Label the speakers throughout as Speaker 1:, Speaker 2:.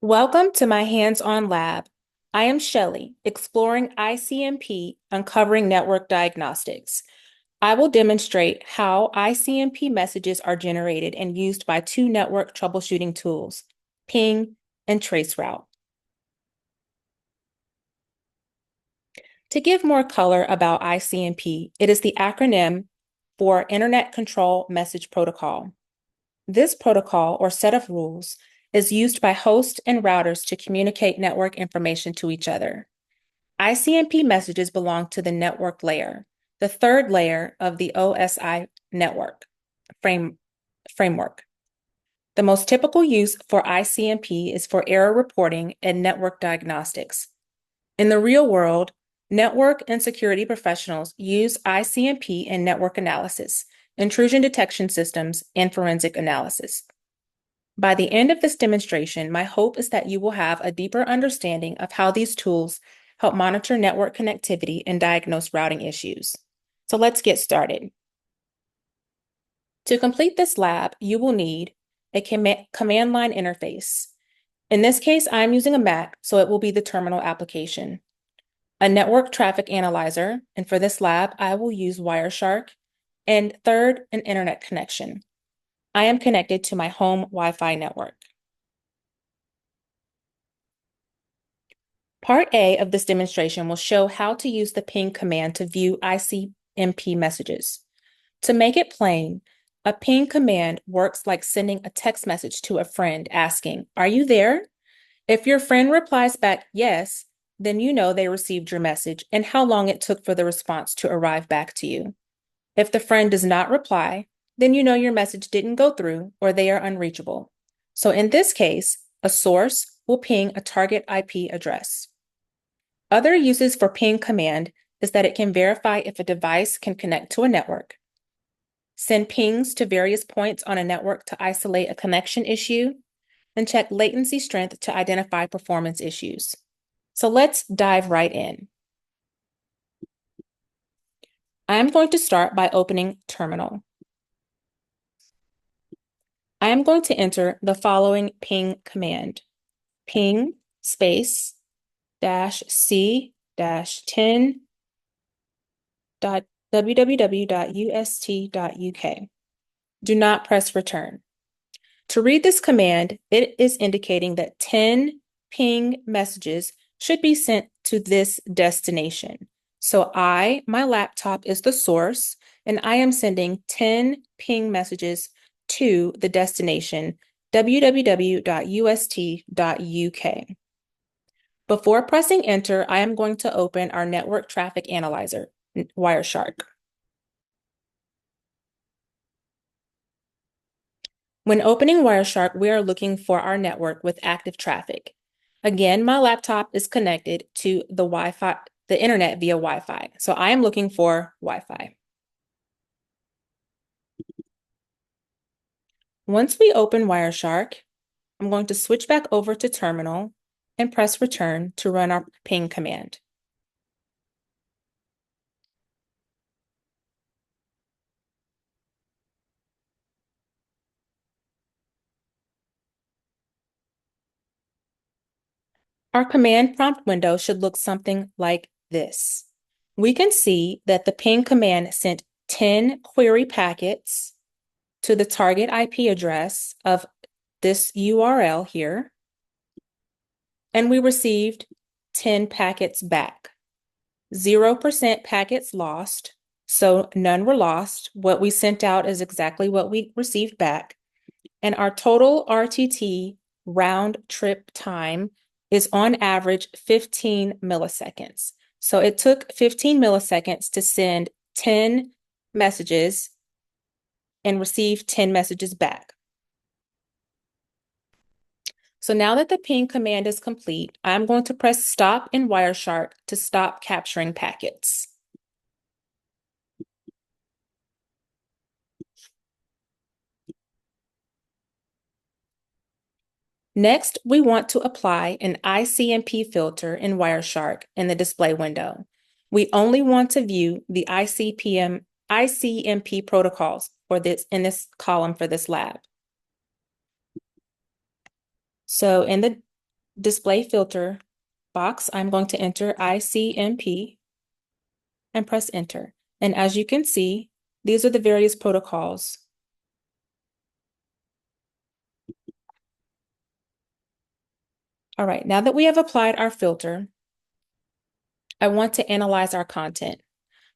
Speaker 1: Welcome to my hands-on lab. I am Shelley, exploring ICMP, uncovering network diagnostics. I will demonstrate how ICMP messages are generated and used by two network troubleshooting tools, ping and traceroute. To give more color about ICMP, it is the acronym for Internet Control Message Protocol. This protocol, or set of rules, is used by hosts and routers to communicate network information to each other. ICMP messages belong to the network layer, the third layer of the OSI network framework. The most typical use for ICMP is for error reporting and network diagnostics. In the real world, network and security professionals use ICMP in network analysis, intrusion detection systems, and forensic analysis. By the end of this demonstration, my hope is that you will have a deeper understanding of how these tools help monitor network connectivity and diagnose routing issues. So let's get started. To complete this lab, you will need a command line interface. In this case, I'm using a Mac, so it will be the terminal application. A network traffic analyzer, and for this lab, I will use Wireshark. And third, an internet connection. I am connected to my home Wi-Fi network. Part A of this demonstration will show how to use the ping command to view ICMP messages. To make it plain, a ping command works like sending a text message to a friend asking, "Are you there?" If your friend replies back, "Yes," then you know they received your message and how long it took for the response to arrive back to you. If the friend does not reply, then you know your message didn't go through or they are unreachable. So in this case, a source will ping a target IP address. Other uses for ping command is that it can verify if a device can connect to a network, send pings to various points on a network to isolate a connection issue, and check latency strength to identify performance issues. So let's dive right in. I'm going to start by opening Terminal. I am going to enter the following ping command: ping space -c-10.www.ust.uk. Do not press return. To read this command, it is indicating that 10 ping messages should be sent to this destination. So my laptop is the source, and I am sending 10 ping messages to the destination www.ust.uk. Before pressing enter, I am going to open our network traffic analyzer, Wireshark. When opening Wireshark, we are looking for our network with active traffic. Again, my laptop is connected to the internet via Wi-Fi. So I am looking for Wi-Fi. Once we open Wireshark, I'm going to switch back over to Terminal and press return to run our ping command. Our command prompt window should look something like this. We can see that the ping command sent 10 query packets to the target IP address of this URL here, and we received 10 packets back. 0% packets lost, so none were lost. What we sent out is exactly what we received back. And our total RTT round trip time is on average 15 milliseconds. So it took 15 milliseconds to send 10 messages and receive 10 messages back. So now that the ping command is complete, I'm going to press stop in Wireshark to stop capturing packets. Next, we want to apply an ICMP filter in Wireshark in the display window. We only want to view the ICMP protocols in this column for this lab. So in the display filter box, I'm going to enter ICMP and press enter. And as you can see, these are the various protocols. All right, now that we have applied our filter, I want to analyze our content.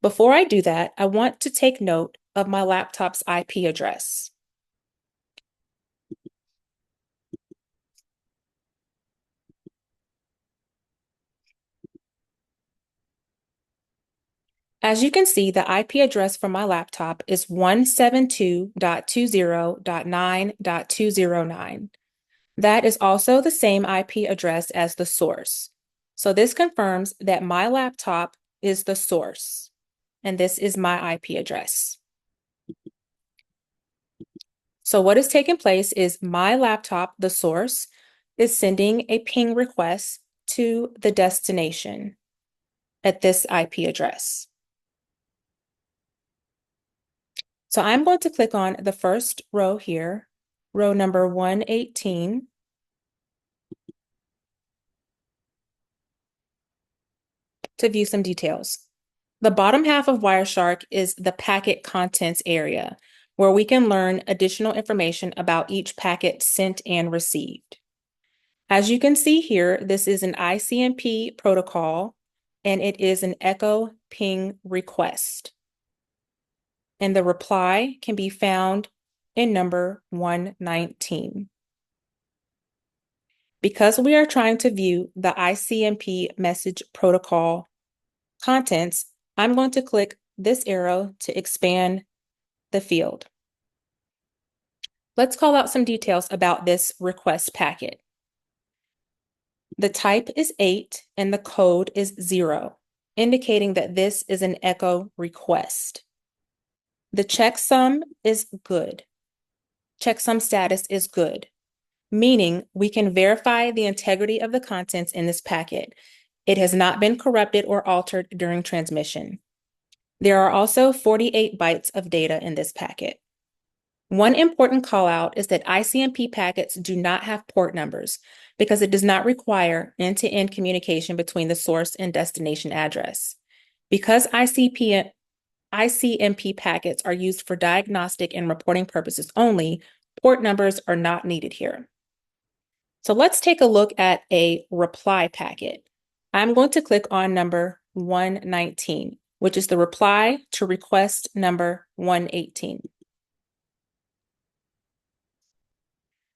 Speaker 1: Before I do that, I want to take note of my laptop's IP address. As you can see, the IP address for my laptop is 172.20.9.209. That is also the same IP address as the source. So this confirms that my laptop is the source, and this is my IP address. So what is taking place is my laptop, the source, is sending a ping request to the destination at this IP address. So I'm going to click on the first row here, row number 118. To view some details. The bottom half of Wireshark is the packet contents area, where we can learn additional information about each packet sent and received. As you can see here, this is an ICMP protocol, and it is an echo ping request. And the reply can be found in number 119. Because we are trying to view the ICMP message protocol contents, I'm going to click this arrow to expand the field. Let's call out some details about this request packet. The type is 8 and the code is 0, indicating that this is an echo request. The checksum is good. Checksum status is good, meaning we can verify the integrity of the contents in this packet. It has not been corrupted or altered during transmission. There are also 48 bytes of data in this packet. One important call out is that ICMP packets do not have port numbers because it does not require end-to-end communication between the source and destination address. Because ICMP packets are used for diagnostic and reporting purposes only, port numbers are not needed here. So let's take a look at a reply packet. I'm going to click on number 119, which is the reply to request number 118.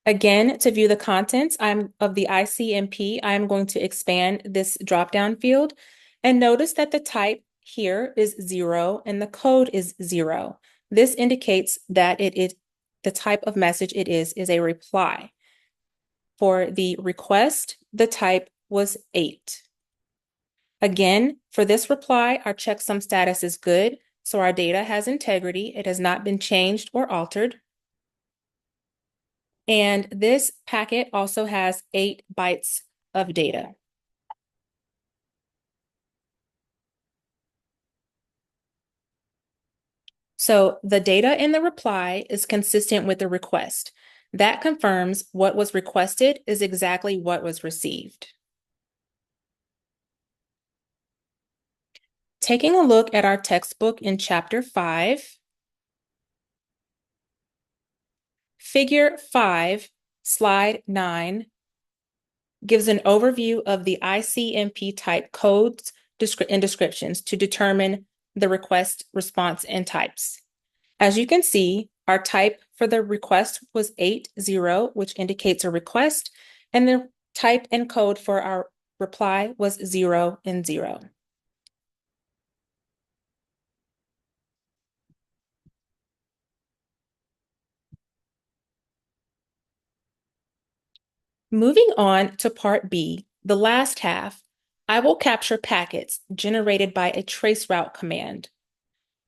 Speaker 1: Again, to view the contents of the ICMP, I'm going to expand this drop-down field and notice that the type here is 0 and the code is 0. This indicates that the type of message it is a reply. For the request, the type was 8. Again, for this reply, our checksum status is good, so our data has integrity. It has not been changed or altered. And this packet also has 8 bytes of data. So the data in the reply is consistent with the request. That confirms what was requested is exactly what was received. Taking a look at our textbook in Chapter 5, Figure 5, Slide 9, gives an overview of the ICMP type codes and descriptions to determine the request, response, and types. As you can see, our type for the request was 80, which indicates a request, and the type and code for our reply was 0 and 0. Moving on to part B, the last half, I will capture packets generated by a traceroute command.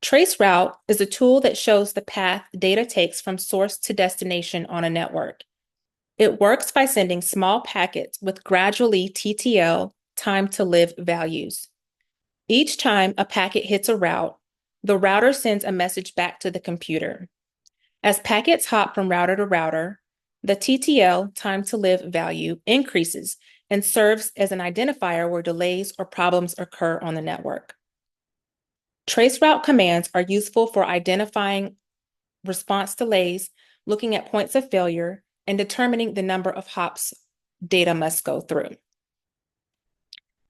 Speaker 1: Traceroute is a tool that shows the path data takes from source to destination on a network. It works by sending small packets with gradually TTL, time to live values. Each time a packet hits a route, the router sends a message back to the computer. As packets hop from router to router, the TTL, time to live value, increases and serves as an identifier where delays or problems occur on the network. Traceroute commands are useful for identifying response delays, looking at points of failure, and determining the number of hops data must go through.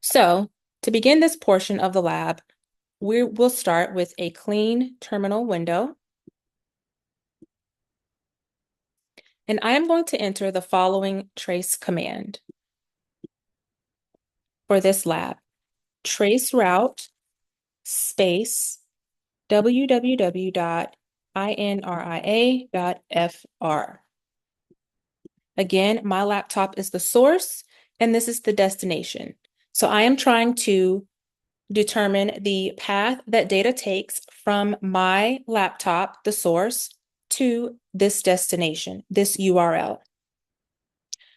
Speaker 1: So, to begin this portion of the lab, we will start with a clean terminal window. And I am going to enter the following trace command for this lab: traceroute space www.inria.fr. Again, my laptop is the source and this is the destination. So I am trying to determine the path that data takes from my laptop, the source, to this destination, this URL.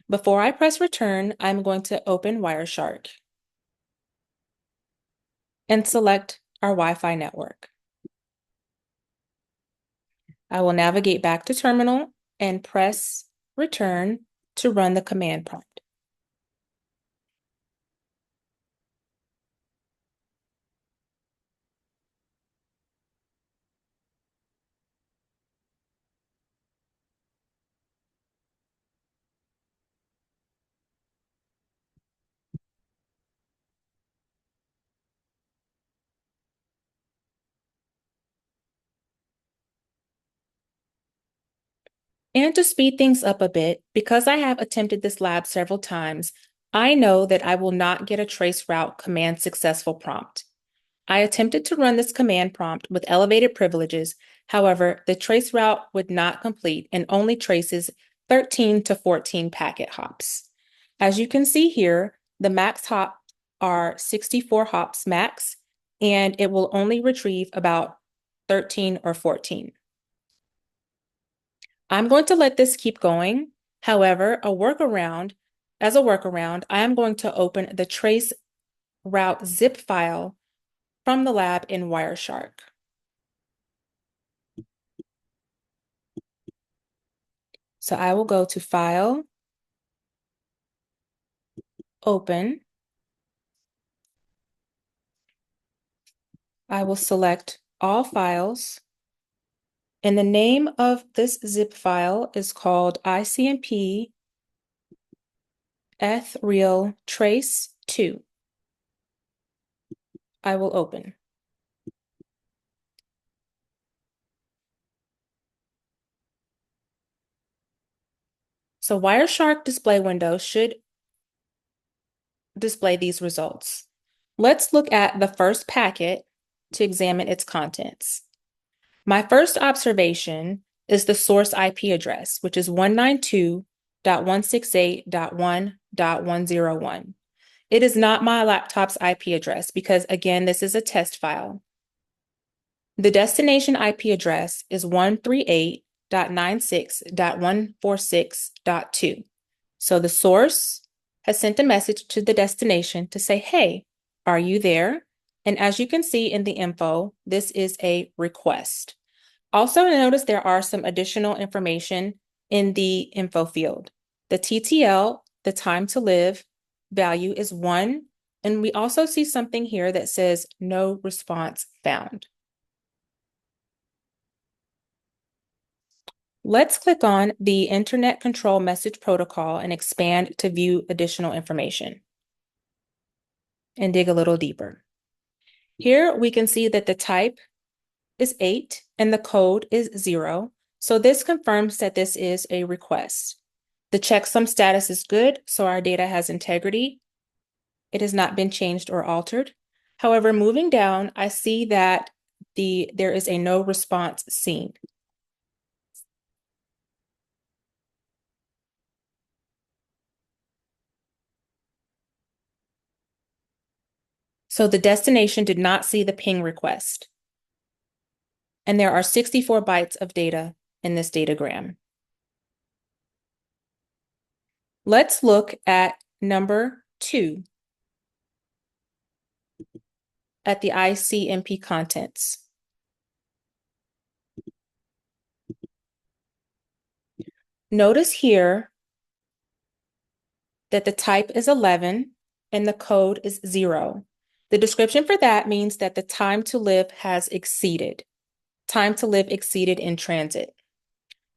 Speaker 1: Before I press return, I'm going to open Wireshark and select our Wi-Fi network. I will navigate back to terminal and press return to run the command prompt. And to speed things up a bit, because I have attempted this lab several times, I know that I will not get a traceroute command successful prompt. I attempted to run this command prompt with elevated privileges. However, the traceroute would not complete and only traces 13 to 14 packet hops. As you can see here, the max hop are 64 hops max, and it will only retrieve about 13 or 14. I'm going to let this keep going. However, as a workaround, I am going to open the trace route zip file from the lab in Wireshark. So I will go to File, Open. I will select All Files. And the name of this zip file is called ICMP Ethereal Trace 2. I will open. So Wireshark display window should display these results. Let's look at the first packet to examine its contents. My first observation is the source IP address, which is 192.168.1.101. It is not my laptop's IP address because, again, this is a test file. The destination IP address is 138.96.146.2. So the source has sent a message to the destination to say, hey, are you there? And as you can see in the info, this is a request. Also notice there are some additional information in the info field. The TTL, the time to live, value is 1. And we also see something here that says no response found. Let's click on the Internet Control Message Protocol and expand to view additional information and dig a little deeper. Here we can see that the type is 8 and the code is 0. So this confirms that this is a request. The checksum status is good, so our data has integrity. It has not been changed or altered. However, moving down, I see that there is a no response seen. So the destination did not see the ping request. And there are 64 bytes of data in this datagram. Let's look at number 2, at the ICMP contents. Notice here that the type is 11 and the code is 0. The description for that means that the time to live has exceeded. Time to live exceeded in transit.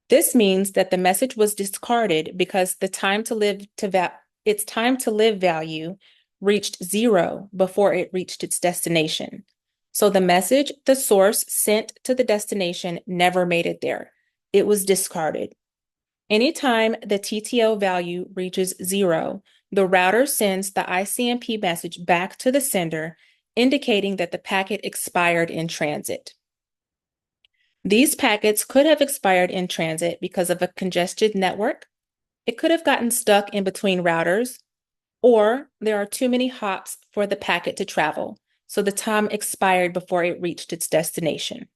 Speaker 1: This means that the message was discarded because its time to live value reached 0 before it reached its destination. So the message the source sent to the destination never made it there. It was discarded. Anytime the TTL value reaches 0, the router sends the ICMP message back to the sender, indicating that the packet expired in transit. These packets could have expired in transit because of a congested network. It could have gotten stuck in between routers, or there are too many hops for the packet to travel, so the time expired before it reached its destination.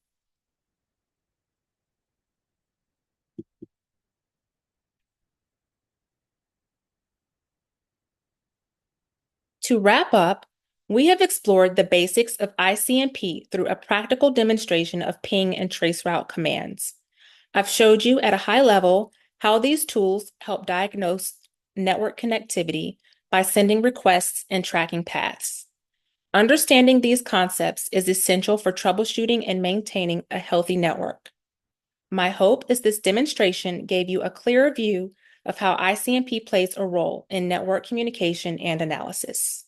Speaker 1: To wrap up, we have explored the basics of ICMP through a practical demonstration of ping and traceroute commands. I've showed you at a high level how these tools help diagnose network connectivity by sending requests and tracking paths. Understanding these concepts is essential for troubleshooting and maintaining a healthy network. My hope is this demonstration gave you a clearer view of how ICMP plays a role in network communication and analysis.